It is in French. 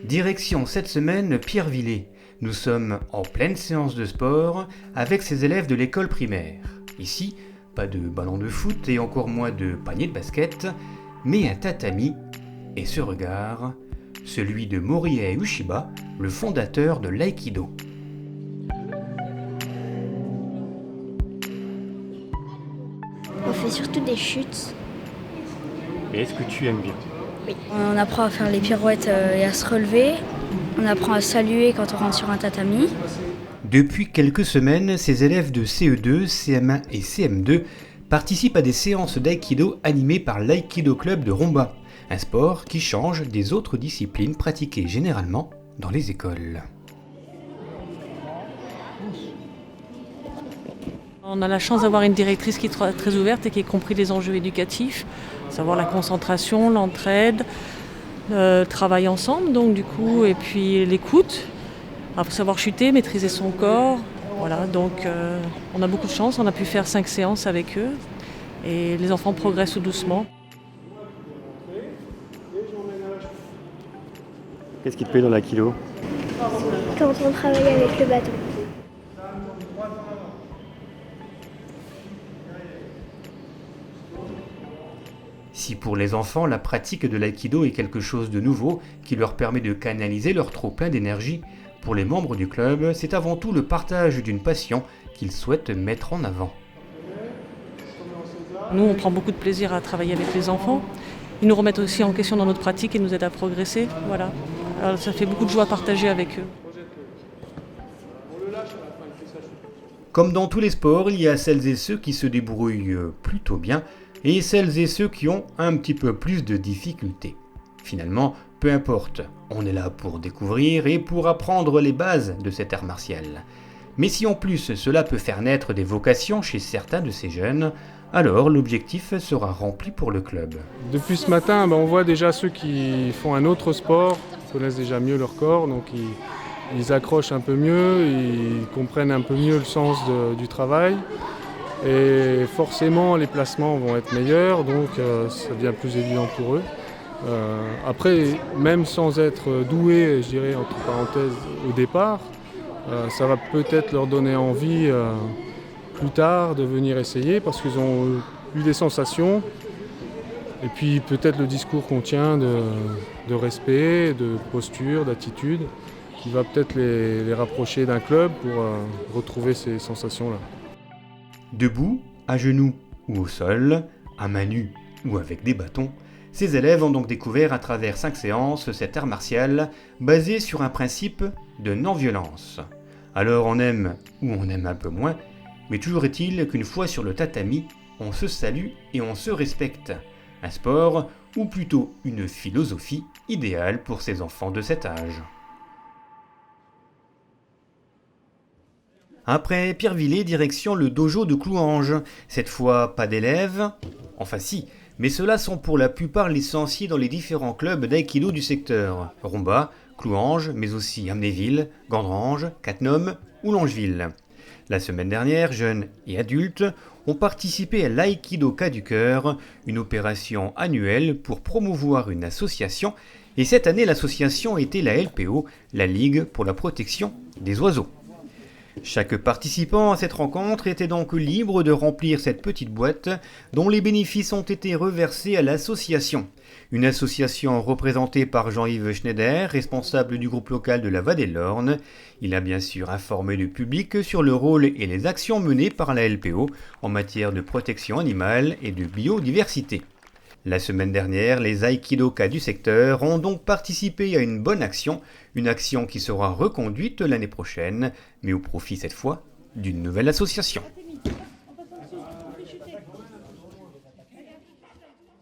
Direction cette semaine Pierrevillers. Nous sommes en pleine séance de sport avec ces élèves de l'école primaire. Ici, pas de ballon de foot et encore moins de panier de basket, mais un tatami et ce regard, celui de Morihei Ueshiba, le fondateur de l'aïkido. On fait surtout des chutes. Et est-ce que tu aimes bien? Oui. On apprend à faire les pirouettes et à se relever. On apprend à saluer quand on rentre sur un tatami. Depuis quelques semaines, ces élèves de CE2, CM1 et CM2 participent à des séances d'aïkido animées par l'Aïkido Club de Romba, un sport qui change des autres disciplines pratiquées généralement dans les écoles. On a la chance d'avoir une directrice qui est très ouverte et qui a compris les enjeux éducatifs, savoir la concentration, l'entraide, le travail ensemble, donc du coup, et puis l'écoute, savoir chuter, maîtriser son corps. Voilà, donc on a beaucoup de chance, on a pu faire 5 séances avec eux et les enfants progressent doucement. Qu'est-ce qui te plaît dans l'aïkido? Quand on travaille avec le bâton. Si pour les enfants, la pratique de l'aïkido est quelque chose de nouveau qui leur permet de canaliser leur trop-plein d'énergie, pour les membres du club, c'est avant tout le partage d'une passion qu'ils souhaitent mettre en avant. Nous, on prend beaucoup de plaisir à travailler avec les enfants. Ils nous remettent aussi en question dans notre pratique et nous aident à progresser. Voilà. Alors, ça fait beaucoup de joie à partager avec eux. Comme dans tous les sports, il y a celles et ceux qui se débrouillent plutôt bien et celles et ceux qui ont un petit peu plus de difficultés. Finalement, peu importe, on est là pour découvrir et pour apprendre les bases de cet art martial. Mais si en plus cela peut faire naître des vocations chez certains de ces jeunes, alors l'objectif sera rempli pour le club. Depuis ce matin, on voit déjà ceux qui font un autre sport, connaissent déjà mieux leur corps, donc ils accrochent un peu mieux, ils comprennent un peu mieux le sens du travail. Et forcément, les placements vont être meilleurs, donc ça devient plus évident pour eux. Après, même sans être doué, je dirais entre parenthèses, au départ, ça va peut-être leur donner envie plus tard de venir essayer parce qu'ils ont eu des sensations. Et puis peut-être le discours qu'on tient de respect, de posture, d'attitude, qui va peut-être les rapprocher d'un club pour retrouver ces sensations-là. Debout, à genoux ou au sol, à main nue ou avec des bâtons, ces élèves ont donc découvert à travers 5 séances cet art martial basé sur un principe de non-violence. Alors on aime ou on aime un peu moins, mais toujours est-il qu'une fois sur le tatami, on se salue et on se respecte. Un sport, ou plutôt une philosophie idéale pour ces enfants de cet âge. Après Pierrevillers, direction le dojo de Clouange. Cette fois, pas d'élèves, enfin si, mais ceux-là sont pour la plupart licenciés dans les différents clubs d'aïkido du secteur. Romba, Clouange, mais aussi Amnéville, Gandrange, Cattenom ou Longeville. La semaine dernière, jeunes et adultes ont participé à l'Aïkido Cas du Cœur, une opération annuelle pour promouvoir une association, et cette année l'association était la LPO, la Ligue pour la protection des oiseaux. Chaque participant à cette rencontre était donc libre de remplir cette petite boîte dont les bénéfices ont été reversés à l'association. Une association représentée par Jean-Yves Schneider, responsable du groupe local de la Vallée-de-l'Orne. Il a bien sûr informé le public sur le rôle et les actions menées par la LPO en matière de protection animale et de biodiversité. La semaine dernière, les aïkidokas du secteur ont donc participé à une bonne action, une action qui sera reconduite l'année prochaine, mais au profit cette fois d'une nouvelle association.